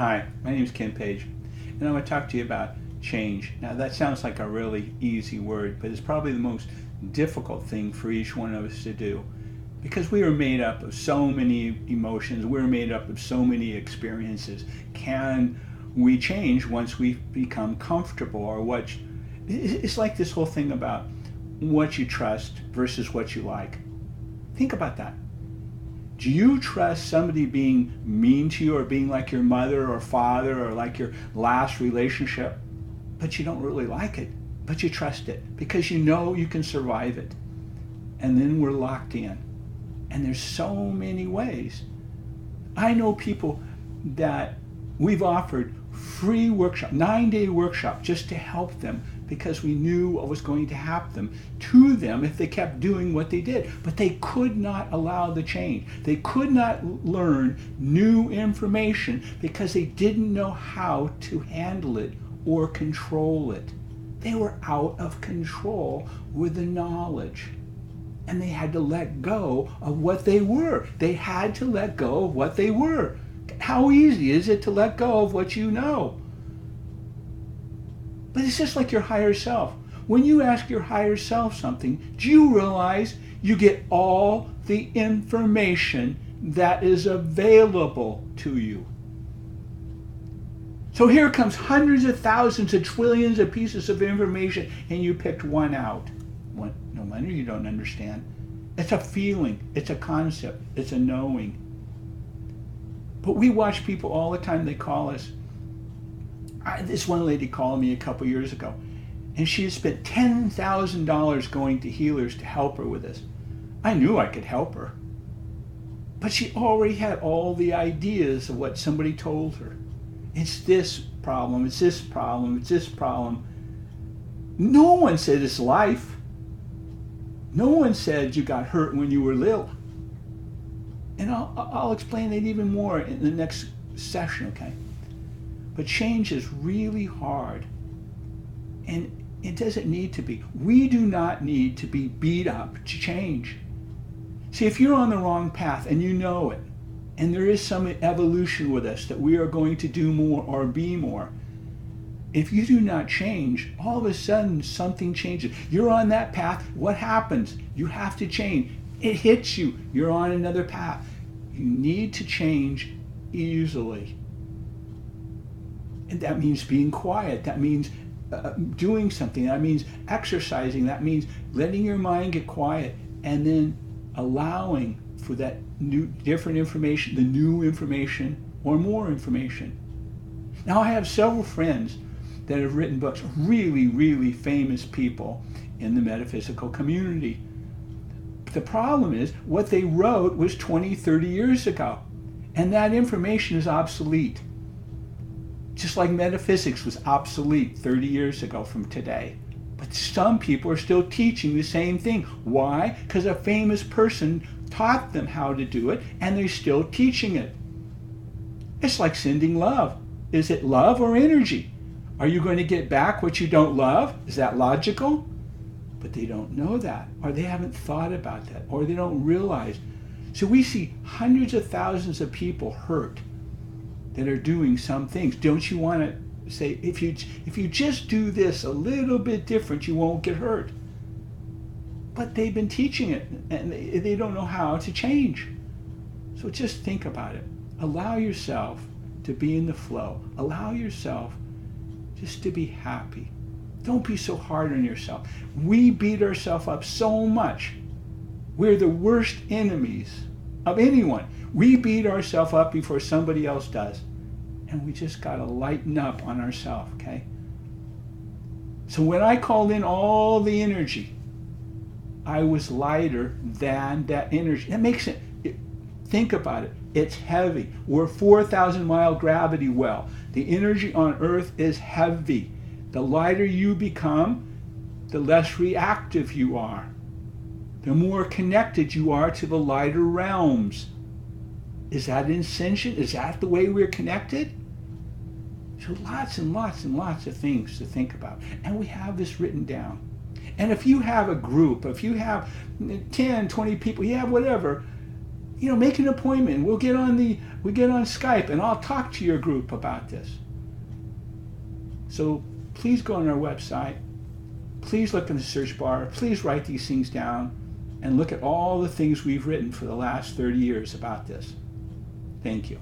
Hi, my name is Ken Page, and I want to talk to you about change. Now, that sounds like a really easy word, but it's probably the most difficult thing for each one of us to do because we are made up of so many emotions, we're made up of so many experiences. Can we change once we become comfortable, or what? It's like this whole thing about what you trust versus what you like. Think about that. Do you trust somebody being mean to you or being like your mother or father or like your last relationship, but you don't really like it, but you trust it because you know you can survive it? And then we're locked in. And there's so many ways. I know people that we've offered free workshop, 9-day workshop, just to help them because we knew what was going to happen to them if they kept doing what they did. But they could not allow the change. They could not learn new information because they didn't know how to handle it or control it. They were out of control with the knowledge. And they had to let go of what they were. They had to let go of what they were. How easy is it to let go of what you know? But it's just like your higher self. When you ask your higher self something, do you realize you get all the information that is available to you? So here comes hundreds of thousands of trillions of pieces of information, and you picked one out. No wonder you don't understand. It's a feeling, it's a concept, it's a knowing. But we watch people all the time, they call us. This one lady called me a couple years ago, and she had spent $10,000 going to healers to help her with this. I knew I could help her, but she already had all the ideas of what somebody told her. It's this problem, it's this problem, it's this problem. No one said it's life. No one said you got hurt when you were little. And I'll explain it even more in the next session, okay? But change is really hard. And it doesn't need to be. We do not need to be beat up to change. See, if you're on the wrong path and you know it, and there is some evolution with us that we are going to do more or be more, if you do not change, all of a sudden something changes. You're on that path. What happens? You have to change. It hits you. You're on another path. You need to change easily. And that means being quiet. That means doing something. That means exercising. That means letting your mind get quiet and then allowing for that new, different information, the new information or more information. Now, I have several friends that have written books, really, really famous people in the metaphysical community. But the problem is, what they wrote was 20, 30 years ago, and that information is obsolete. Just like metaphysics was obsolete 30 years ago from today. But some people are still teaching the same thing. Why? Because a famous person taught them how to do it, and they're still teaching it. It's like sending love. Is it love or energy? Are you going to get back what you don't love? Is that logical? But they don't know that, or they haven't thought about that, or they don't realize. So we see hundreds of thousands of people hurt that are doing some things. Don't you want to say, if you just do this a little bit different, you won't get hurt? But they've been teaching it, and they don't know how to change. So just think about it. Allow yourself to be in the flow. Allow yourself just to be happy. Don't be so hard on yourself. We beat ourselves up so much. We're the worst enemies of anyone. We beat ourselves up before somebody else does. And we just got to lighten up on ourselves, okay? So when I called in all the energy, I was lighter than that energy. That makes it, think about it. It's heavy. We're a 4,000 mile gravity well. The energy on Earth is heavy. The lighter you become, the less reactive you are. The more connected you are to the lighter realms. Is that ascension? Is that the way we're connected? So lots and lots and lots of things to think about. And we have this written down. And if you have a group, if you have 10, 20 people, you have whatever, make an appointment. We get on Skype, and I'll talk to your group about this. So please go on our website. Please look in the search bar. Please write these things down and look at all the things we've written for the last 30 years about this. Thank you.